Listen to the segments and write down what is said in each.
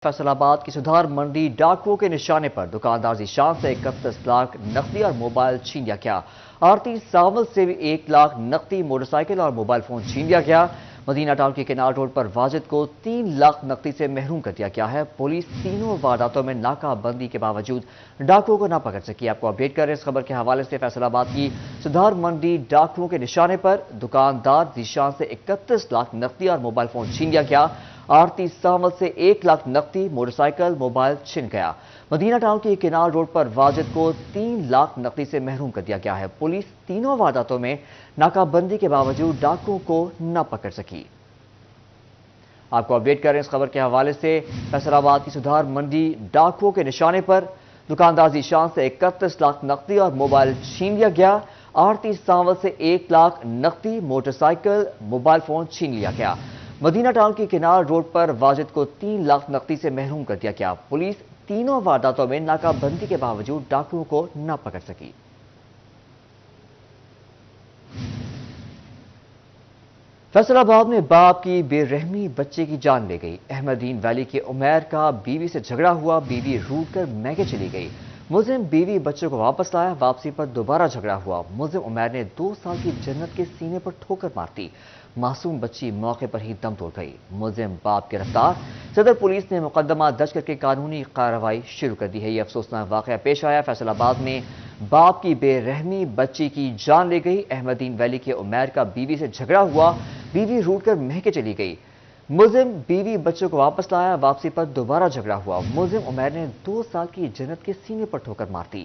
فیصل آباد کی سدھار منڈی ڈاکوؤں کے نشانے پر دکاندار ذیشان سے 31 لاکھ نقدی اور موبائل چھین لیا گیا۔ آرتی ساول سے بھی 1 لاکھ نقدی، موٹر سائیکل اور موبائل فون چھین لیا گیا۔ مدینہ ٹاؤن کے کنار روڈ پر واجد کو 3 لاکھ نقدی سے محروم کر دیا گیا ہے۔ پولیس تینوں وارداتوں میں ناکہ بندی کے باوجود ڈاکوؤں کو نہ پکڑ سکی۔ آپ کو اپڈیٹ کر رہے ہیں اس خبر کے حوالے سے۔ فیصل آباد کی سدھار منڈی ڈاکوؤں کے نشانے پر دکاندار ذیشان سے 31 لاکھ نقدی اور موبائل فون چھین لیا گیا۔ آرتی ساول سے 1 لاکھ نقدی، موٹر سائیکل، موبائل چھن گیا۔ مدینہ ٹاؤن کی کنار روڈ پر واجد کو 3 لاکھ نقدی سے محروم کر دیا گیا ہے۔ پولیس تینوں وارداتوں میں ناکہ بندی کے باوجود ڈاکوؤں کو نہ پکڑ سکی۔ آپ کو اپڈیٹ کر رہے ہیں اس خبر کے حوالے سے۔ فیصل آباد کی سدھار منڈی ڈاکوؤں کے نشانے پر دکاندار ذیشان سے 31 لاکھ نقدی اور موبائل چھین لیا گیا۔ آرتی ساول سے 1 لاکھ نقدی، موٹر سائیکل، موبائل فون چھین لیا گیا۔ مدینہ ٹاؤن کی کنار روڈ پر واجد کو 3 لاکھ نقدی سے محروم کر دیا گیا۔ پولیس تینوں وارداتوں میں ناکہ بندی کے باوجود ڈاکوؤں کو نہ پکڑ سکی۔ فیصل آباد میں باپ کی بے رحمی بچے کی جان لے گئی۔ احمدین ویلی کے عمیر کا بیوی سے جھگڑا ہوا، بیوی روٹ کر میکے چلی گئی۔ ملزم بیوی بچوں کو واپس لایا، واپسی پر دوبارہ جھگڑا ہوا۔ ملزم عمیر نے 2 سال کی جنت کے سینے پر ٹھوکر مار دی، معصوم بچی موقع پر ہی دم توڑ گئی۔ ملزم باپ گرفتار۔ صدر پولیس نے مقدمہ درج کر کے قانونی کارروائی شروع کر دی ہے۔ یہ افسوسناک واقعہ پیش آیا فیصل آباد میں باپ کی بے رحمی بچی کی جان لے گئی۔ احمدین ویلی کے عمیر کا بیوی سے جھگڑا ہوا، بیوی روٹ کر میکے چلی گئی۔ ملزم بیوی بچوں کو واپس لایا، واپسی پر دوبارہ جھگڑا ہوا۔ ملزم عمیر نے 2 سال کی جنت کے سینے پر ٹھوکر مار دی۔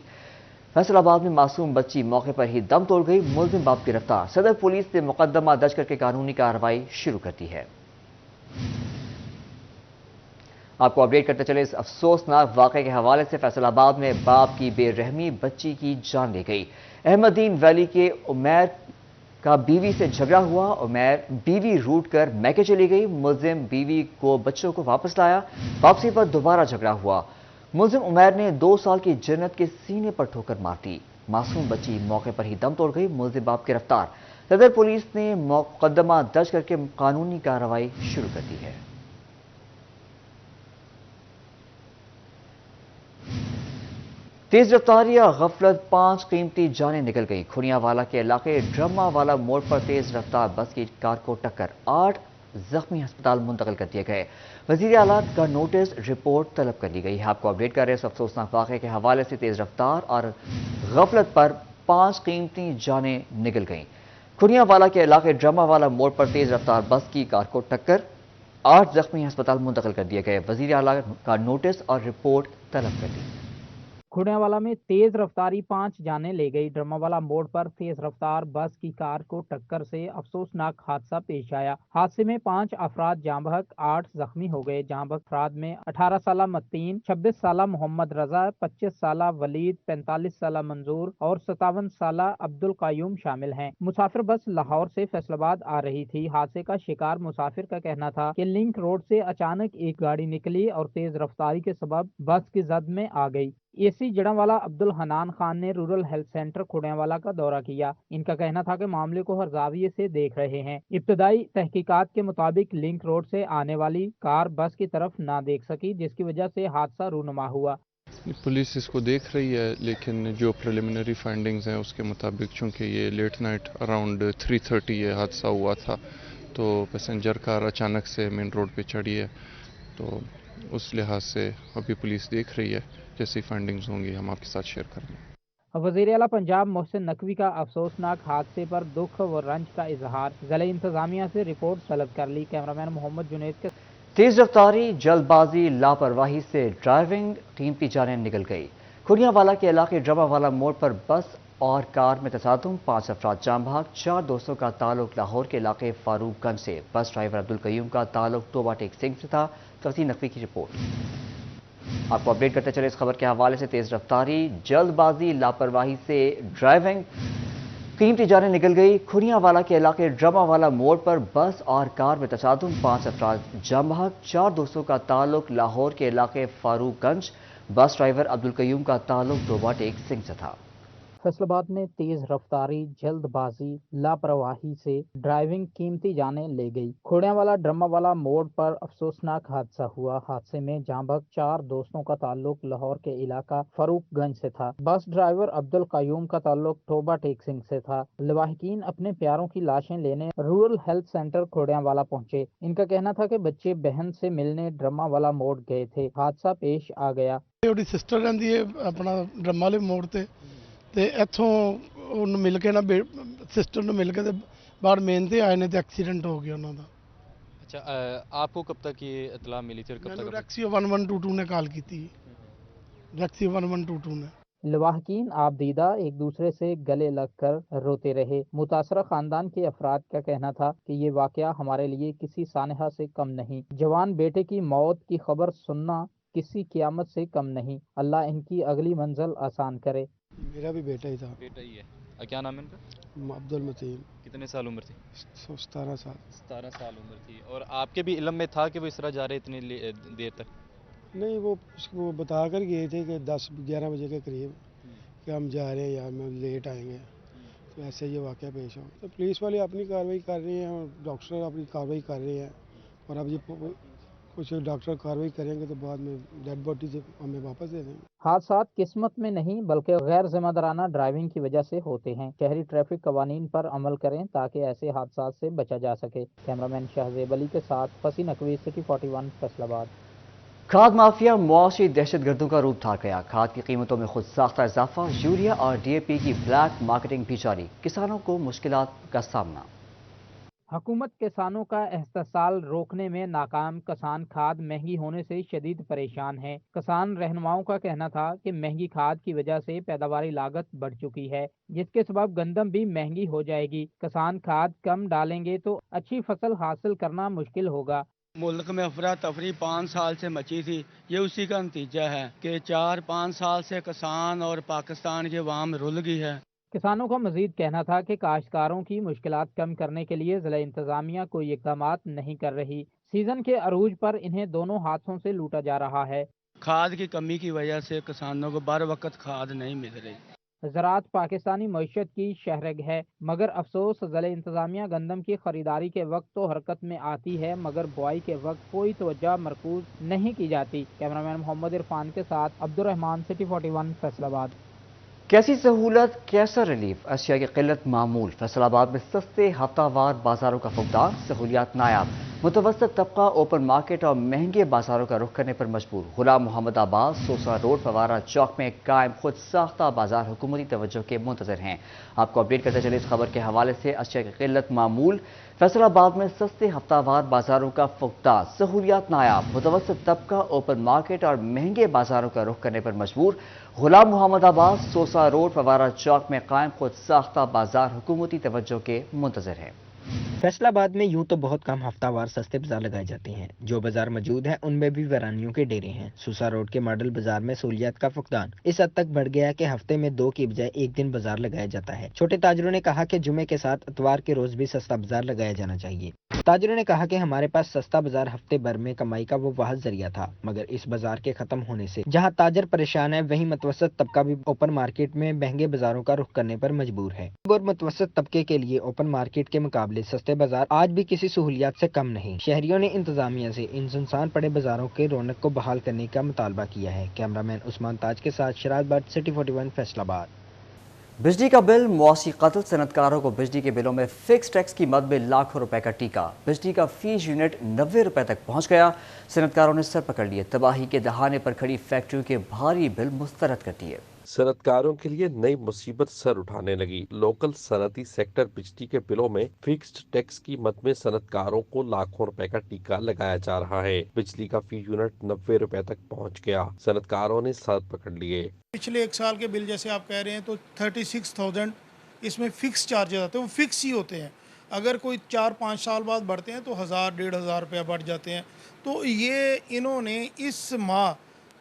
فیصل آباد میں معصوم بچی موقع پر ہی دم توڑ گئی، ملزم باپ گرفتار۔ صدر پولیس نے مقدمہ درج کر کے قانونی کارروائی شروع کر دی ہے۔ آپ کو اپڈیٹ کرتے چلے اس افسوسناک واقعے کے حوالے سے۔ فیصل آباد میں باپ کی بے رحمی بچی کی جان لے گئی۔ احمدین ویلی کے عمیر کا بیوی سے جھگڑا ہوا، عمیر بیوی روٹ کر میکے چلی گئی۔ ملزم بیوی کو بچوں کو واپس لایا، واپسی پر دوبارہ جھگڑا ہوا۔ ملزم عمیر نے 2 سال کی جنت کے سینے پر ٹھوکر مار دی، معصوم بچی موقع پر ہی دم توڑ گئی۔ ملزم باپ گرفتار۔ صدر پولیس نے مقدمہ درج کر کے قانونی کارروائی شروع کر دی ہے۔ تیز رفتاری یا غفلت 5 قیمتی جانیں نکل گئی۔ کھڑیاں والا کے علاقے ڈرما والا موڑ پر تیز رفتار بس کی کار کو ٹکر، 8 زخمی ہسپتال منتقل کر دیے گئے۔ وزیر اعلیٰ کا نوٹس، رپورٹ طلب کر لی گئی ہے۔ آپ کو اپڈیٹ کر رہے ہیں اس افسوسناک واقعے کے حوالے سے۔ تیز رفتار اور غفلت پر 5 قیمتی جانیں نکل گئیں۔ کھڑیاں والا کے علاقے ڈرما والا موڑ پر تیز رفتار بس کی کار کو ٹکر، 8 زخمی ہسپتال منتقل کر دیے گئے۔ وزیر اعلیٰ کا نوٹس اور رپورٹ طلب کر لی۔ کھڑیاں والا میں تیز رفتاری 5 جانیں لے گئی۔ ڈرما والا موڑ پر تیز رفتار بس کی کار کو ٹکر سے افسوسناک حادثہ پیش آیا۔ حادثے میں 5 افراد جاں بحق، 8 زخمی ہو گئے۔ جاں بحق افراد میں 18 سالہ متین، 26 سالہ محمد رضا، 25 سالہ ولید، 45 سالہ منظور اور 57 سالہ عبد القیوم شامل ہیں۔ مسافر بس لاہور سے فیصل آباد آ رہی تھی۔ حادثے کا شکار مسافر کا کہنا تھا کہ لنک روڈ سے اچانک ایک گاڑی نکلی اور تیز رفتاری کے سبب بس کی زد میں آ گئی۔ اے سی جڑاوالا عبد الحنان خان نے رورل ہیلتھ سینٹر کھڑیاں والا کا دورہ کیا۔ ان کا کہنا تھا کہ معاملے کو ہر زاویے سے دیکھ رہے ہیں۔ ابتدائی تحقیقات کے مطابق لنک روڈ سے آنے والی کار بس کی طرف نہ دیکھ سکی، جس کی وجہ سے حادثہ رونما ہوا۔ پولیس اس کو دیکھ رہی ہے، لیکن جو پریلیمنری فائنڈنگز ہیں اس کے مطابق چونکہ یہ لیٹ نائٹ اراؤنڈ 3:30 یہ حادثہ ہوا تھا، تو پیسنجر کار اچانک سے مین روڈ پہ چڑھی ہے، تو اس لحاظ سے ابھی پولیس دیکھ رہی ہے۔ جیسی فائنڈنگز ہوں گی ہم آپ کے ساتھ شیئر کریں گے۔ وزیر اعلیٰ پنجاب محسن نقوی کا افسوسناک حادثے پر دکھ و رنج کا اظہار، ضلعی انتظامیہ سے رپورٹ طلب کر لی۔ کیمرامین محمد جنید کے تیز رفتاری، جلد بازی، لاپرواہی سے ڈرائیونگ، قیمتی جانیں نکل گئی۔ کھڑیاں والا کے علاقے ڈرما والا موڑ پر بس اور کار میں تصادم، 5 افراد جاں بحق، 4 دوستوں کا تعلق لاہور کے علاقے فاروق گنج سے۔ بس ڈرائیور عبد القیوم کا تعلق ٹوبہ ٹیک سنگھ سے تھا۔ توسیع نقوی کی رپورٹ۔ آپ کو اپڈیٹ کرتے چلے اس خبر کے حوالے سے۔ تیز رفتاری، جلد بازی، لاپرواہی سے ڈرائیونگ، قیمتی جانیں نکل گئی۔ کھڑیاں والا کے علاقے ڈرما والا موڑ پر بس اور کار میں تصادم، 5 افراد جاں بحق، 4 دوستوں کا تعلق لاہور کے علاقے فاروق گنج۔ بس ڈرائیور عبد القیوم کا تعلق ٹوبہ ٹیک سنگھ سے تھا۔ फैसलाबाद में तेज रफ्तारी, जल्दबाजी, लापरवाही से ड्राइविंग कीमती जानें ले गई। खोड़ियांवाला ड्रमावाला मोड़ पर अफसोसनाक हादसा हुआ। हादसे में जांबक 4 दोस्तों का ताल्लुक लाहौर के इलाका फरूखगंज से था। बस ड्राइवर अब्दुल कयूम का ताल्लुक टोबा टेक सिंह से था। लवाहिकीन अपने प्यारों की लाशें लेने रूरल हेल्थ सेंटर खोड़ियांवाला पहुंचे। इनका कहना था कि बच्चे बहन से मिलने ड्रमावाला मोड़ गए थे। हादसा पेश आ गया। ਉਹਦੀ ਸਿਸਟਰ ਰਹਿੰਦੀ ਹੈ ਆਪਣਾ ਡਰਮਾ ਵਾਲੇ ਮੋੜ ਤੇ ਇੱਥੋਂ ਉਹਨੂੰ ਮਿਲ ਕੇ ਨਾ ਸਿਸਟਰ ਨੂੰ ਮਿਲ ਕੇ ਤੇ ਬਾਹਰ ਮੇਨ ਤੇ ਆਏ ਨੇ ਤੇ ਐਕਸੀਡੈਂਟ ਹੋ ਗਿਆ ਉਹਨਾਂ ਦਾ। अच्छा आपको कब तक ये इतला मिली थी और कब ਮੈਨੂੰ तक ਰੈਕਸੀਓ 1122 ਨੇ ਕਾਲ ਕੀਤੀ, रैक्सी 1122 ने। लवाहकीन आपदीदा एक दूसरे से गले लगकर रोते रहे। मुतासरा खानदान के अफराद का कहना था कि ये वाकया हमारे लिए किसी सानहा से कम नहीं। जवान बेटे की मौत की खबर सुनना किसी क़यामत से कम नहीं। अल्लाह इनकी अगली मंजिल आसान करे। मेरा भी बेटा ही था, बेटा ही है। क्या नाम है इनका? अब्दुल मतीन। कितने साल उम्र थी? 17 साल। 17 साल उम्र थी। और आपके भी इल्म में था कि वो इस तरह जा रहे इतनी देर तक? नहीं, वो बता कर गए थे कि 10-11 बजे के करीब कि हम जा रहे हैं या हम लेट आएंगे, तो ऐसे ये वाक़या पेश हो। तो पुलिस वाले अपनी कार्रवाई कर रहे हैं और डॉक्टर अपनी कार्रवाई कर रहे हैं, और अब ये कुछ डॉक्टर कार्रवाई करेंगे तो बाद में डेड बॉडी से हमें वापस दे देंगे। हादसात किस्मत में नहीं बल्कि गैर जिम्मेदाराना ड्राइविंग की वजह से होते हैं। शहरी ट्रैफिक कवानीन पर अमल करें ताकि ऐसे हादसात से बचा जा सके। कैमरामैन शाहजेब अली के साथ फसी नकवी, सिटी 41, फैसलाबाद। खाद माफिया मुआशी दहशतगर्दों का रूप धार गया। खाद की कीमतों में खुद साख्ता इजाफा, यूरिया और DAP की ब्लैक मार्केटिंग भी जारी। किसानों को मुश्किलात का सामना। हुकूमत किसानों का एहतसाल रोकने में नाकाम। किसान खाद महंगी होने से शदीद परेशान है। किसान रहनुमाओं का कहना था कि महंगी खाद की वजह से पैदावारी लागत बढ़ चुकी है, जिसके सबब गंदम भी महंगी हो जाएगी। किसान खाद कम डालेंगे तो अच्छी फसल हासिल करना मुश्किल होगा। मुल्क में अफरा तफरी 5 साल से मची थी। ये उसी का नतीजा है कि 4-5 साल से किसान और पाकिस्तान की अवाम रुल गई है। किसानों का मजीद कहना था कि काश्तकारों की मुश्किलात कम करने के लिए जिला इंतजामिया कोई इकदामात नहीं कर रही। सीजन के अरूज पर इन्हें दोनों हाथों से लूटा जा रहा है। खाद की कमी की वजह से किसानों को बर वक्त खाद नहीं मिल रही। ज़राअत पाकिस्तानी मईशत की शहरग है, मगर अफसोस जिला इंतजामिया गंदम की खरीदारी के वक्त तो हरकत में आती है, मगर बुआई के वक्त कोई तवज्जो मरकूज नहीं की जाती। कैमरामैन मोहम्मद इरफान के साथ अब्दुर्रहमान, सिटी 41, फैसलाबाद। कैसी सहूलत, कैसा रिलीफ, अशिया की किल्लत मामूल। फैसलाबाद में सस्ते हफ्तावार बाजारों का फुकदार, सहूलियात नायाब। मुतवस्सित तबका ओपन मार्केट और महंगे बाजारों का रुख करने पर मजबूर। गुलाम मोहम्मद आबाद, सोसा रोड, फवारा चौक में कायम खुद साख्ता बाजार हुकूमती तवज्जो के मुंतजर हैं। आपको अपडेट करते चले इस खबर के हवाले से। अशिया की किल्लत मामूल। फैसलाबाद में सस्ते हफ्तावार बाजारों का फुकदार, सहूलियात नायाब। मुतवस्सित तबका ओपन मार्केट और महंगे बाजारों का रुख करने पर मजबूर। गुलाम मोहम्मद आबाद, सोसा रोड, फवारा चौक में कायम खुद साख्ता बाजार हुकूमती तवज्जो के मुंतजर हैं। फैसलाबाद में यूं तो बहुत कम हफ्तावार सस्ते बाजार लगाए जाते हैं। जो बाजार मौजूद हैं उनमें भी वीरानियों के डेरे हैं। सूसा रोड के मॉडल बाजार में सहूलियत का फुकदान इस हद तक बढ़ गया कि हफ्ते में 2 की बजाय 1 दिन बाजार लगाया जाता है। छोटे ताजरों ने कहा कि जुमे के साथ इतवार के रोज भी सस्ता बाजार लगाया जाना चाहिए। ताजरों ने कहा कि हमारे पास सस्ता बाजार हफ्ते भर में कमाई का वो वाहिद जरिया था, मगर इस बाजार के खत्म होने से जहां ताजर परेशान है, वहीं मुतवस्सित तबका भी ओपन मार्केट में महंगे बाजारों का रुख करने पर मजबूर है। और मुतवस्सित तबके के लिए ओपन मार्केट के मुकाबले सस्ते बाजार आज भी किसी सहूलियत से कम नहीं। शहरियों ने इंतजामिया से इन सुनसान पड़े बाजारों के रौनक को बहाल करने का मुतालबा किया है। कैमरामैन उस्मान ताज के साथ शराज भट्ट, सिटी 41, फैसलाबाद। बिजली का बिल, मुआशी कत्ल, सनतकारों को बिजली के बिलों में फिक्स टैक्स की मद में लाखों रुपए का टीका। बिजली का फीस यूनिट 90 रुपए तक पहुंच गया। सनतकारों ने सर पकड़ लिए। तबाही के दहाने पर खड़ी फैक्ट्रियों के भारी बिल मुस्तरद कर दिए। सनतकारों के लिए नई मुसीबत सर उठाने लगी। लोकल सनती सेक्टर बिजली के बिलों में फिक्स्ड टैक्स की मद में सनतकारों को लाखों रुपए का टीका लगाया जा रहा है। बिजली का फी यूनिट 90 रुपए तक पहुंच गया। सनतकारों ने सर पकड़ लिए। पिछले 1 साल के बिल जैसे आप कह रहे हैं तो 36,000 इसमें फिक्स चार्जेस आते हैं, वो फिक्स ही होते हैं। अगर कोई 4-5 साल बाद बढ़ते हैं तो 1,000-1,500 रुपया बढ़ जाते हैं। तो ये इन्होंने इस माह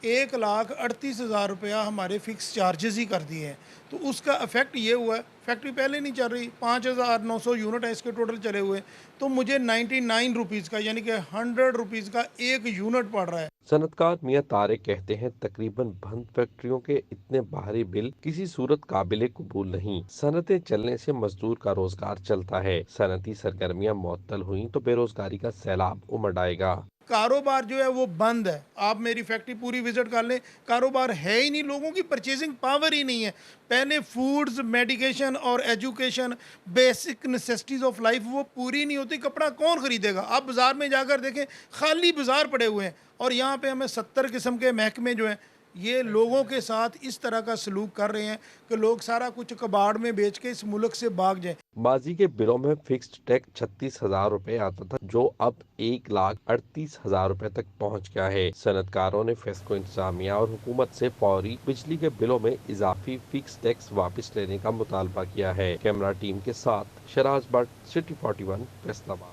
1,38,000 रुपया हमारे फिक्स चार्जेस ही कर दिए हैं। तो उसका इफेक्ट ये हुआ है फैक्ट्री पहले नहीं चल रही, 5,900 यूनिट है इसके टोटल चले हुए, तो मुझे 99 रुपीज़ का यानी कि 100 रुपीज़ का एक यूनिट पड़ रहा है। सनतकार मियां तारिक कहते हैं तकरीबन बंद फैक्ट्रियों के इतने भारी बिल किसी सूरत काबिले कबूल नहीं। सनतें चलने से मजदूर का रोजगार चलता है, सनती सरगर्मियां मुअत्तल हुई तो बेरोजगारी का सैलाब उमड़ आएगा। कारोबार जो है वो बंद है। आप मेरी फैक्ट्री पूरी विजिट कर लें, कारोबार है ही नहीं, लोगों की परचेजिंग पावर ही नहीं है। पहले फूड्स, मेडिकेशन और education, basic necessities of life वो पूरी नहीं होती, कपड़ा कौन खरीदेगा? आप बाज़ार में जाकर देखें, खाली बाज़ार पड़े हुए हैं, और यहाँ पे हमें 70 किस्म के महकमे जो हैं ये लोगों के साथ इस तरह का सलूक कर रहे हैं कि लोग सारा कुछ कबाड़ में बेच के इस मुल्क से भाग जाएं। माजी के बिलों में फिक्स्ड टैक्स 36,000 रुपए आता था, जो अब 1,38,000 रुपए तक पहुंच गया है। सनतकारों ने फेस्को इंतजामिया और हुकूमत से फौरी बिजली के बिलों में इजाफी फिक्स टैक्स वापस लेने का मुतालबा किया है। कैमरा टीम के साथ Sheraz Bhatt, city 41, Faisalabad.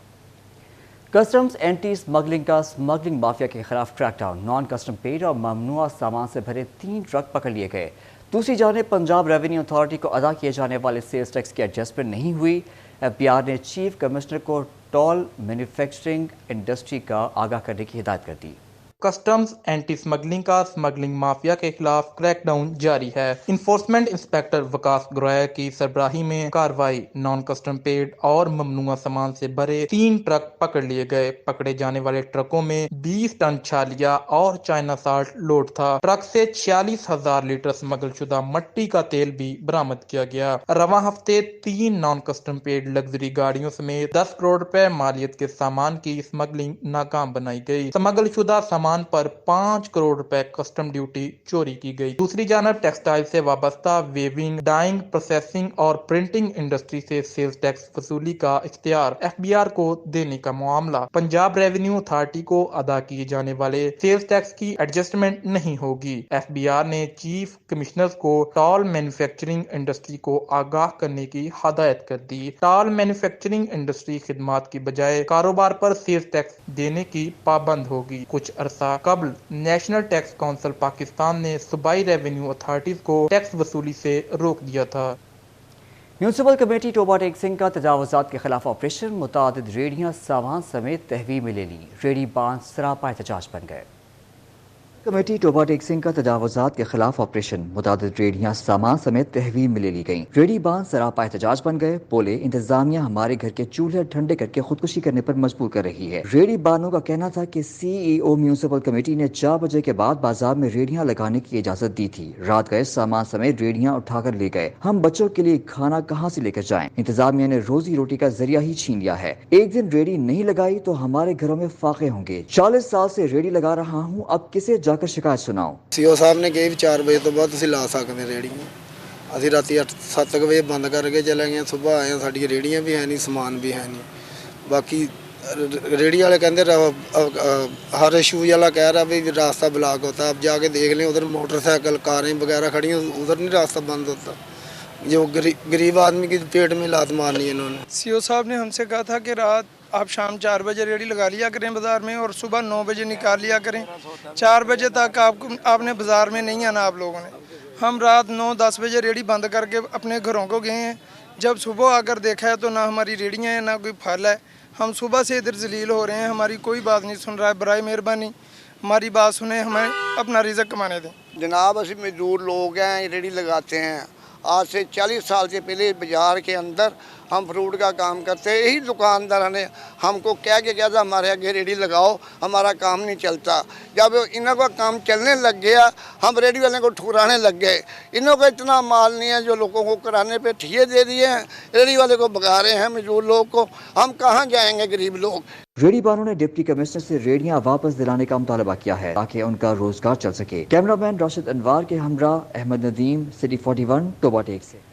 Customs anti smuggling का स्मगलिंग माफिया के खिलाफ क्रैकडाउन, नॉन कस्टम पेड और ममनुआ सामान से भरे 3 ट्रक पकड़ लिए गए। दूसरी जानिब पंजाब रेवेन्यू अथॉरिटी को अदा किए जाने वाले सेल्स टैक्स की एडजस्टमेंट नहीं हुई। FBR ने चीफ कमिश्नर को टॉल मैन्युफैक्चरिंग इंडस्ट्री का आगाह करने की हिदायत कर दी। कस्टम्स एंटी स्मगलिंग का स्मगलिंग माफिया के खिलाफ क्रैकडाउन जारी है। इन्फोर्समेंट इंस्पेक्टर वकास ग्रोया की सरबराही में कार्रवाई, नॉन कस्टम पेड और ममनुआ सामान से भरे 3 ट्रक पकड़ लिए गए। पकड़े जाने वाले ट्रकों में 20 टन छालिया और चाइना साल्ट लोड था। ट्रक से 46,000 लीटर स्मगल शुदा मट्टी का तेल भी बरामद किया गया। रवां हफ्ते 3 नॉन कस्टम पेड लग्जरी गाड़ियों समेत 10 करोड़ रुपए मालियत के सामान की स्मगलिंग नाकाम बनाई गई। स्मगल शुदा सामान पर 5 करोड़ रुपए कस्टम ड्यूटी चोरी की गई। दूसरी जानब टेक्सटाइल से वाबस्ता वेविंग, डाइंग, प्रोसेसिंग और प्रिंटिंग इंडस्ट्री से सेल्स टैक्स वसूली का इख्तियार FBR को देने का मामला। पंजाब रेवेन्यू अथॉरिटी को अदा किए जाने वाले सेल्स टैक्स की एडजस्टमेंट नहीं होगी। FBR ने चीफ कमिश्नर को टॉल मैन्युफैक्चरिंग इंडस्ट्री को आगाह करने की हदायत कर दी। टॉल मैन्युफैक्चरिंग इंडस्ट्री खिदमात की बजाय कारोबार पर सेल्स टैक्स देने की पाबंद होगी। कुछ कबल नेशनल टैक्स काउंसिल पाकिस्तान ने सूबाई रेवेन्यू अथॉरिटीज को टैक्स वसूली से रोक दिया था। म्यूनसिपल कमेटी टोबा टेक सिंह का तजावुजात के खिलाफ ऑपरेशन, मुतादिद रेडियां सामान समेत तहवील में ले ली। रेडी बांध सरापा एहतजाज बन गए। कमेटी टोबा टेक सिंह का तजावुजात के खिलाफ ऑपरेशन, मुतादिद रेडियां सामान समेत तहवील में ले ली गई। रेडी बांध सरापा एहतजाज बन गए। बोले इंतजामिया हमारे घर के चूल्हे ठंडे करके खुदकुशी करने पर मजबूर कर रही है। रेडी बानों का कहना था कि CEO म्यूनसिपल कमेटी ने 4 बजे के बाद बाजार में रेडियां लगाने की इजाजत दी थी। रात गए सामान समेत रेडियां उठाकर ले गए। हम बच्चों के लिए खाना कहाँ से लेकर जाएं? इंतजामिया ने रोजी रोटी का जरिया ही छीन लिया है। एक दिन रेडी नहीं लगाई तो हमारे घरों में फाके होंगे। 40 साल से रेडी लगा रहा हूँ, अब किसे जाकर शिकायत सुनाओ। CO साहब ने कही 4 बजे तो बाद ला सकते रेड़ियां। अभी रात 7 बजे बंद करके चले गए, सुबह आए, साड़ी रेड़ियां भी है नहीं, समान भी है नहीं। बाकी रेड़ी वाले कहते हर इशू वाला कह रहा भी रास्ता ब्लॉक होता है। अब जाके देख लें, उधर मोटरसाइकिल कारें वगैरह खड़ी हैं, उधर नहीं रास्ता बंद होता। जो गरीब आदमी की पेट में लात मारनी है इन्होंने। CO साहब ने हमसे कहा था कि रात आप शाम 4 बजे रेडी लगा लिया करें बाज़ार में और सुबह 9 बजे निकाल लिया करें। 4 बजे तक आपने बाज़ार में नहीं आना आप लोगों ने। हम रात 9-10 बजे रेडी बंद करके अपने घरों को गए हैं। जब सुबह आकर देखा है तो ना हमारी रेडियाँ हैं, ना कोई फल है। हम सुबह से इधर जलील हो रहे हैं, हमारी कोई बात नहीं सुन रहा है। बराए मेहरबानी हमारी बात सुने, हमें अपना रिज़्क कमाने दें। जनाब असी मजदूर लोग हैं, रेडी लगाते हैं। आज से 40 साल से पहले बाज़ार के अंदर हम फ्रूट का काम करते हैं। यही दुकानदार ने हमको कह के कहता हमारे आगे रेडी लगाओ, हमारा काम नहीं चलता। जब इन्हों का काम चलने लग गया, हम रेडी वाले को ठुकराने लग गए। इन्हों का इतना माल नहीं है जो लोगों को कराने पे ठिये दे दिए हैं। रेडी वाले को भगा रहे हैं मजदूर लोग को। हम कहाँ जाएंगे गरीब लोग। रेडी बानों ने डिप्टी कमिश्नर से रेडियां वापस दिलाने का मुतालबा किया है ताकि उनका रोजगार चल सके। कैमरामैन राशिद अनवार के हमरा अहमद नदीम, सिटी 41, टोबा टेक से।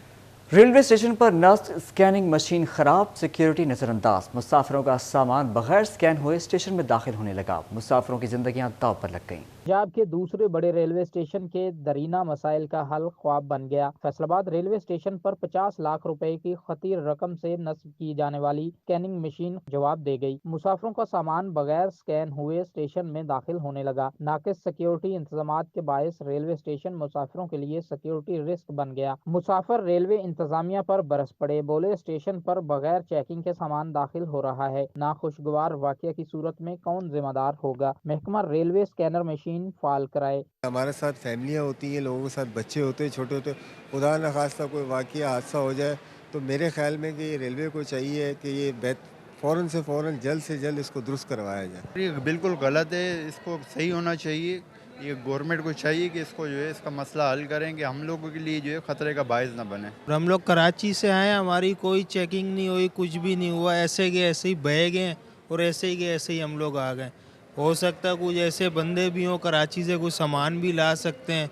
रेलवे स्टेशन पर नस्ट स्कैनिंग मशीन खराब, सिक्योरिटी नजरअंदाज। मुसाफिरों का सामान बगैर स्कैन हुए स्टेशन में दाखिल होने लगा। मुसाफिरों की जिंदगियां दांव पर लग गईं। पंजाब के दूसरे बड़े रेलवे स्टेशन के दरीना मसाइल का हल ख्वाब बन गया। फैसलाबाद रेलवे स्टेशन पर 50 लाख रुपए की खतीर रकम से नस्ब की जाने वाली स्कैनिंग मशीन जवाब दे गई। मुसाफिरों का सामान बगैर स्कैन हुए स्टेशन में दाखिल होने लगा। नाकिस सिक्योरिटी इंतजामात के बायस रेलवे स्टेशन मुसाफिरों के लिए सिक्योरिटी रिस्क बन गया। मुसाफिर रेलवे इंतजामिया पर बरस पड़े, बोले स्टेशन पर बगैर चेकिंग के सामान दाखिल हो रहा है। नाखुशगवार वाकया की सूरत में कौन जिम्मेदार होगा? महकमा रेलवे स्कैनर मशीन फाल कराए। हमारे साथ फैमिलियाँ होती हैं, लोगों के साथ बच्चे होते हैं, छोटे होते, खुदा न खास्ता कोई वाकया हादसा हो जाए तो मेरे ख्याल में कि रेलवे को चाहिए कि ये फ़ौरन से फ़ौरन जल्द से जल्द इसको दुरुस्त करवाया जाए। ये बिल्कुल गलत है, इसको सही होना चाहिए। ये गवर्नमेंट को चाहिए कि इसको जो है इसका मसला हल करें कि हम लोगों के लिए जो है ख़तरे का बायस ना बने। हम लोग कराची से आए, हमारी कोई चेकिंग नहीं हुई, कुछ भी नहीं हुआ, ऐसे के ऐसे ही बह गए और ऐसे ही के ऐसे ही हम लोग आ गए। हो सकता है कुछ ऐसे बंदे भी हों कराची से, कुछ सामान भी ला सकते हैं,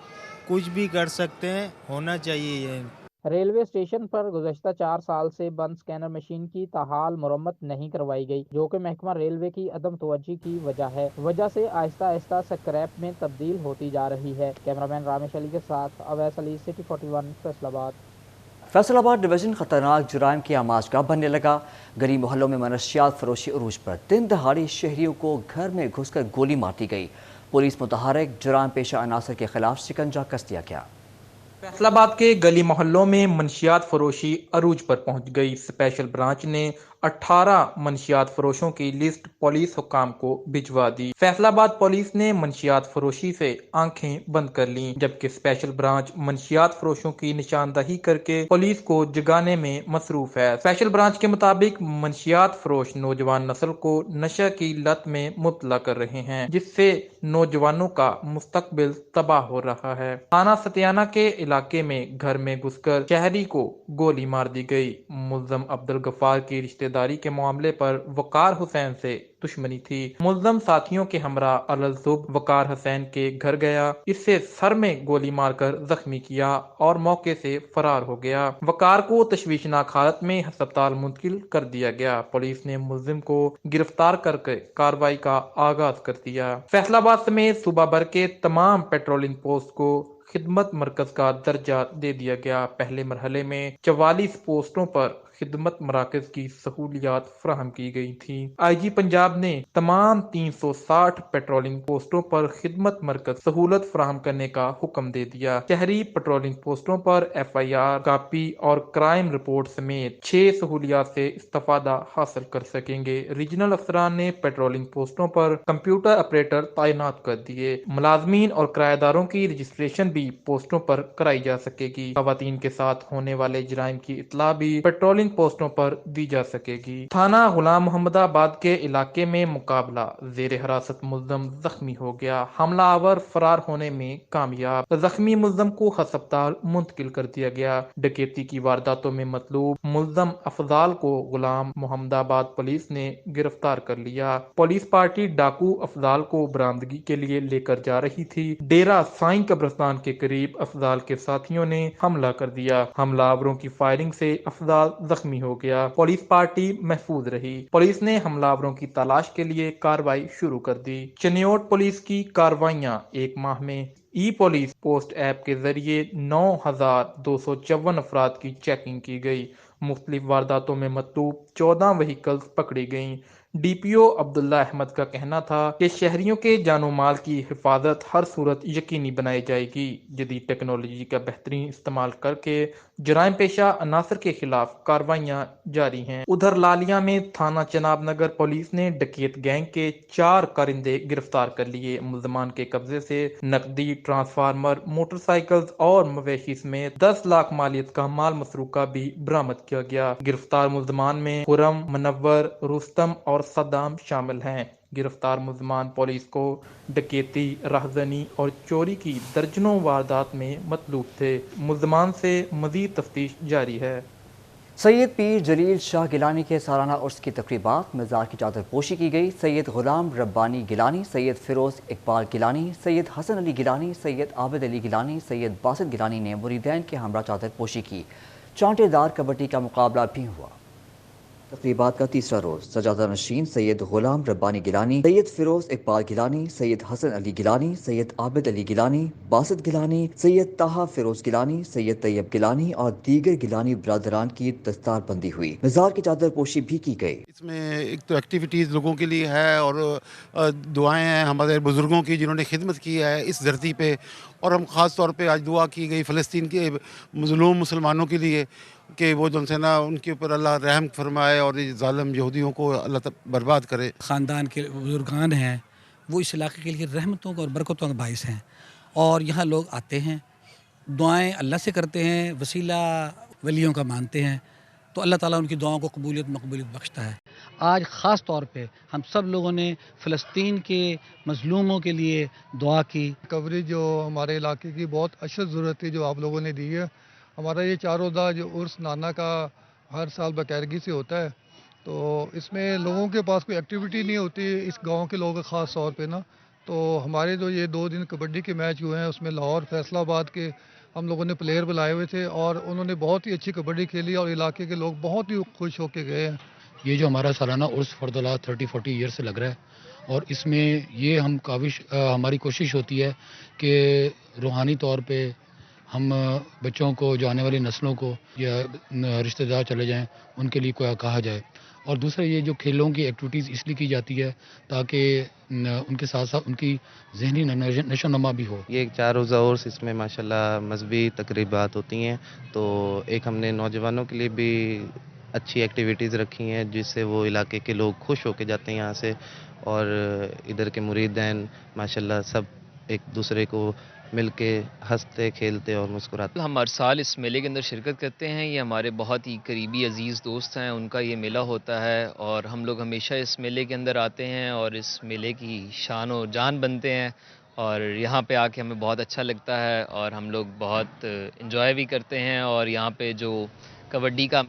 कुछ भी कर सकते हैं, होना चाहिए ये। रेलवे स्टेशन पर गुज़श्ता 4 साल से बंद स्कैनर मशीन की ताहाल मुरम्मत नहीं करवाई गई, जो कि महकमा रेलवे की अदम तवज्जो की वजह से आहिस्ता आहिस्ता स्क्रैप में तब्दील होती जा रही है। कैमरामैन रामेश अली के साथ अवैस अली, सिटी 41, फैसलाबाद। फैसलाबाद डिवीजन खतरनाक जुराइम की आमाजगाह बनने लगा। गली मोहल्लों में मनशियात फरोशी उरूज पर दिन दहाड़ी शहरियों को घर में घुसकर गोली मार दी गई। पुलिस मुतहरक जुराइम पेशा अनासर के खिलाफ शिकंजा कस दिया गया। फैसलाबाद के गली मोहल्लों में मनशियात फरोशी अरूज पर पहुंच गई। स्पेशल ब्रांच ने 18 मनशियात फरोशों की लिस्ट पुलिस हुकाम को भिजवा दी। फैसलाबाद पुलिस ने मनशियात फरोशी से आंखें बंद कर लीं, जबकि स्पेशल ब्रांच मनशियात फरोशों की निशानदही करके पुलिस को जगाने में मसरूफ है। स्पेशल ब्रांच के मुताबिक मनशियात फरोश नौजवान नस्ल को नशा की लत में मुब्तला कर रहे हैं, जिससे नौजवानों का मुस्तकबिल तबाह हो रहा है। थाना सतियाना के इलाके में घर में घुसकर शहरी को गोली मार दी गई। मुल्ज़म अब्दुल गफ्फार की रिश्तेदारी के मामले पर वकार हुसैन से दुश्मनी थी। मुल्ज़म साथियों के हमरा अलजुब वकार हुसैन के घर गया, इससे सर में गोली मारकर जख्मी किया और मौके से फरार हो गया। वकार को तशवीशनाक हालत में अस्पताल मुंतकिल कर दिया गया। पुलिस ने मुल्ज़िम को गिरफ्तार करके कार्रवाई का आगाज कर दिया। फैसलाबाद समेत सूबा भर के तमाम पेट्रोलिंग पोस्ट को खिदमत मरकज का दर्जा दे दिया गया। पहले मरहले में 44 पोस्टों पर खिदमत मराकज की सहूलियात फराहम की गई थी। IG पंजाब ने तमाम 360 पेट्रोलिंग पोस्टों पर खिदमत मरकज सहूलत फराहम करने का हुक्म दे दिया। शहरी पेट्रोलिंग पोस्टों पर FIR कापी और क्राइम रिपोर्ट समेत 6 सहूलियात से इस्तेफादा हासिल कर सकेंगे। रीजनल अफसरान ने पेट्रोलिंग पोस्टों पर कंप्यूटर ऑपरेटर तैनात कर दिए। मुलाजमीन और किराएदारों की रजिस्ट्रेशन भी पोस्टों पर कराई जा सकेगी। खवातीन के साथ होने वाले जराइम की इत्तला भी पेट्रोलिंग पोस्टों पर दी जा सकेगी। थाना गुलाम मोहम्मदाबाद के इलाके में मुकाबला, जेर हिरासत मुल्ज़म जख्मी हो गया। हमलावर फरार होने में कामयाब, जख्मी मुल्ज़म को अस्पताल मुंतकिल कर दिया गया। डकैती की वारदातों में मतलूब मुल्ज़म अफजाल को गुलाम मोहम्मदाबाद पुलिस ने गिरफ्तार कर लिया। पुलिस पार्टी डाकू अफजाल को बरामदगी के लिए लेकर जा रही थी। डेरा साईं कब्रिस्तान के करीब अफजाल के साथियों ने हमला कर दिया। हमलावरों की फायरिंग से अफजाल जख्मी हो गया। पुलिस पार्टी महफूज रही। पुलिस ने हमलावरों की तलाश के लिए कार्रवाई शुरू कर दी। चनियोट पुलिस की कार्रवाइयां एक माह में ई पुलिस पोस्ट ऐप के जरिए 9,254 अफराद की चेकिंग की गई। मुख्तलिफ वारदातों में मतलूब 14 व्हीकल्स पकड़ी गईं। DPO अब्दुल्ला अहमद का कहना था कि शहरियों के जानो माल की हिफाजत हर सूरत यकीनी बनाई जाएगी। जदीद टेक्नोलॉजी का बेहतरीन इस्तेमाल करके जराइम पेशा अनासर के खिलाफ कार्रवाइयां जारी हैं। उधर लालिया में थाना चनाब नगर पुलिस ने डकैत गैंग के 4 कारिंदे गिरफ्तार कर लिए। मुल्ज़मान के कब्जे से नकदी, ट्रांसफार्मर, मोटरसाइकिल और मवेशी समेत 10 लाख मालियत का माल मसरूका भी बरामद किया गया। गिरफ्तार मुल्ज़मान में खुरम, मुनव्वर, रुस्तम और सद्दाम शामिल हैं। गिरफ्तार मुल्ज़मान पुलिस को डकैती, राहज़नी और चोरी की दर्जनों वारदात में मतलूब थे। मुल्ज़मान से मज़ीद तफ्तीश जारी है। सैयद पीर जलील शाह गिलानी के सालाना उर्स की तकरीबात मज़ार की चादर पोशी की गई। सैयद गुलाम रब्बानी गिलानी, सैयद फिरोज़ इकबाल गिलानी, सैयद हसन अली गिलानी, सैयद आबिद अली गिलानी, सैयद बासित गिलानी ने मुरीदैन के हमरा चादर पोशी की। चांटेदार कबड्डी का मुकाबला भी हुआ। तकरीबात का तीसरा रोज सजादा नशीन सैयद गुलाम रब्बानी गिलानी, सैयद फिरोज इकबाल गिलानी, सैयद हसन अली गिलानी, सैयद आबिद अली गिलानी, बासित गिलानी, सैयद ताहा फिरोज गिलानी, सैयद तैयब गिलानी और दीगर गिलानी ब्रादरान की दस्तार बंदी हुई। मज़ार की चादर पोशी भी की गई। इसमें एक तो एक्टिविटीज़ लोगों के लिए है और दुआएं हैं हमारे बुज़ुर्गों की जिन्होंने खिदमत की है इस धरती पे, और हम ख़ास तौर पे आज दुआ की गई फ़लस्तीन के मज़लूम मुसलमानों के लिए कि वो जो है ना उनके ऊपर अल्लाह रहम फरमाए और ये ज़ालिम यहूदियों को अल्लाह बर्बाद करे। ख़ानदान के बुजुर्गान हैं वो इस इलाके के लिए रहमतों और बरकतों का बाइस हैं, और यहाँ लोग आते हैं, दुआएं अल्लाह से करते हैं, वसीला वलियों का मानते हैं, तो अल्लाह ताला उनकी दुआओं को मकबूलियत बख्शता है। आज ख़ास तौर पे हम सब लोगों ने फ़लस्तीन के मज़लूमों के लिए दुआ की। कवरेज जो हमारे इलाके की बहुत अशद ज़रूरत थी जो आप लोगों ने दी है। हमारा ये चारोदा जो उर्स नाना का हर साल बाकायदगी से होता है, तो इसमें लोगों के पास कोई एक्टिविटी नहीं होती इस गांव के लोगों ख़ास तौर पे ना, तो हमारे जो ये 2 दिन कबड्डी के मैच हुए हैं उसमें लाहौर फैसलाबाद के हम लोगों ने प्लेयर बुलाए हुए थे और उन्होंने बहुत ही अच्छी कबड्डी खेली और इलाके के लोग बहुत ही खुश होकर गए हैं। ये जो हमारा सालाना उर्स फर्दला 30-40 ईयर से लग रहा है, और इसमें ये हमारी कोशिश होती है कि रूहानी तौर पे हम बच्चों को, जो आने वाली नस्लों को या रिश्तेदार चले जाएं उनके लिए कोई कहा जाए, और दूसरा ये जो खेलों की एक्टिविटीज़ इसलिए की जाती है ताकि उनके साथ साथ उनकी ज़हनी नशोनुमा भी हो। ये एक 4 रोज़ा उर्स, इसमें माशाल्लाह मज़हबी तकरीबात होती हैं, तो एक हमने नौजवानों के लिए भी अच्छी एक्टिविटीज़ रखी हैं जिससे वो इलाके के लोग खुश होके जाते हैं यहाँ से, और इधर के मुरीदैन माशाल्लाह सब एक दूसरे को मिलके हंसते खेलते और मुस्कुराते। हम हर साल इस मेले के अंदर शिरकत करते हैं। ये हमारे बहुत ही करीबी अजीज़ दोस्त हैं, उनका ये मेला होता है और हम लोग हमेशा इस मेले के अंदर आते हैं और इस मेले की शान और जान बनते हैं, और यहाँ पे आके हमें बहुत अच्छा लगता है और हम लोग बहुत इंजॉय भी करते हैं। और यहाँ पे जो कबड्डी का